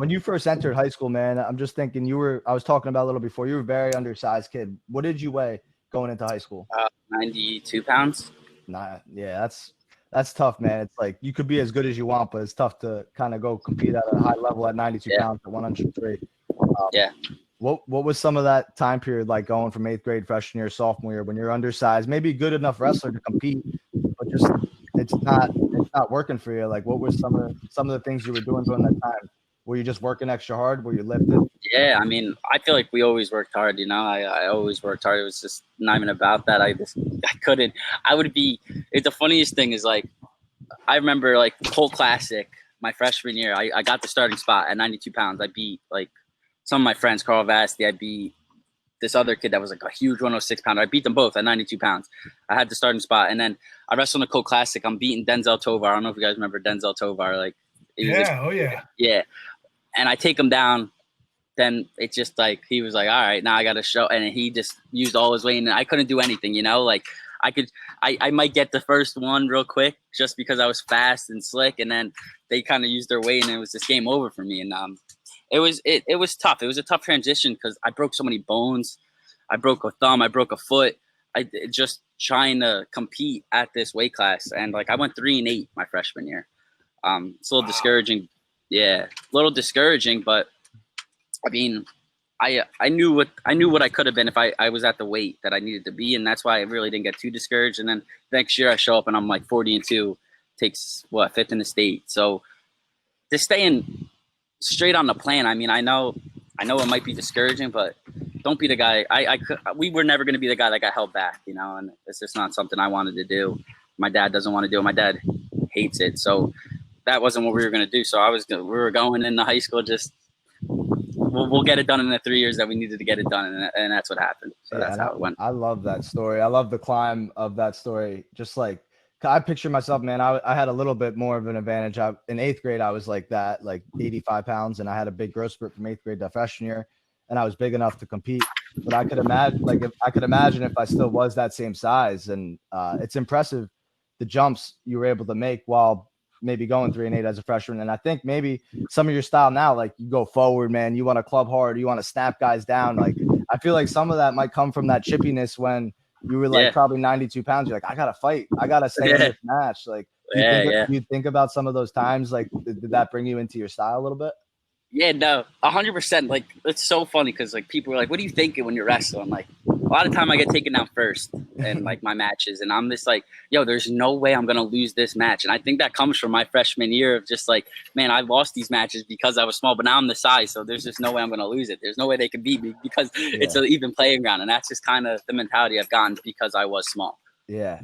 When you first entered high school, man, I'm just thinking I was talking about a little before, you were a very undersized kid. What did you weigh going into high school? 92 pounds. Nah, yeah, that's tough, man. It's like you could be as good as you want, but it's tough to kind of go compete at a high level at 92 Yeah. pounds at 103. Yeah. What was some of that time period like going from 8th grade, freshman year, sophomore year when you're undersized, maybe good enough wrestler to compete, but just it's not working for you? Like, what was some of the things you were doing during that time? Were you just working extra hard? Were you lifting? Yeah, I mean, I feel like we always worked hard, you know. I always worked hard. It was just not even about that. I couldn't. I would be. It's the funniest thing is like I remember like Colt Classic my freshman year. I got the starting spot at 92 pounds. I beat like some of my friends, Carl Vasti. I beat this other kid that was like a huge 106 pounder. I beat them both at 92 pounds. I had the starting spot, and then I wrestled in the Colt Classic. I'm beating Denzel Tovar. I don't know if you guys remember Denzel Tovar. Like, yeah, oh yeah, yeah. And I take him down. Then it's just like he was like, all right, now I got to show, and he just used all his weight, and I couldn't do anything, you know. Like I might get the first one real quick just because I was fast and slick, and then they kind of used their weight, and it was just game over for me. And it was tough. It was a tough transition because I broke so many bones. I broke a thumb. I broke a foot. Just trying to compete at this weight class, and like I went 3-8 my freshman year. It's a little discouraging. Yeah, a little discouraging, but I mean, I knew what I could have been if I was at the weight that I needed to be, and that's why I really didn't get too discouraged. And then next year I show up and I'm like 40-2, takes fifth in the state. So just staying straight on the plan. I mean, I know it might be discouraging, but don't be the guy. We were never going to be the guy that got held back, you know, and it's just not something I wanted to do. My dad doesn't want to do it. My dad hates it. So that wasn't what we were going to do. So we were going into high school just, we'll get it done in the 3 years that we needed to get it done, and that's what happened. So that's how it went. I love that story. I love the climb of that story. Just like I picture myself, man. I had a little bit more of an advantage. In 8th grade, I was like that, like 85 pounds, and I had a big growth spurt from 8th grade to freshman year, and I was big enough to compete. But I could imagine if I still was that same size, and it's impressive the jumps you were able to make while maybe going 3-8 as a freshman. And I think maybe some of your style now, like you go forward, man, you want to club hard, you want to snap guys down. Like, I feel like some of that might come from that chippiness when you were like probably 92 pounds. You're like, I got to fight. I got to stay in this match. Like, do you think about some of those times? Like, did that bring you into your style a little bit? Yeah, no, 100%. Like, it's so funny because like people are like, "What are you thinking when you're wrestling?" Like, a lot of time I get taken down first in like my matches, and I'm just like, "Yo, there's no way I'm gonna lose this match." And I think that comes from my freshman year of just like, man, I lost these matches because I was small, but now I'm the size, so there's just no way I'm gonna lose it. There's no way they can beat me because it's an even playing ground, and that's just kind of the mentality I've gotten because I was small. Yeah,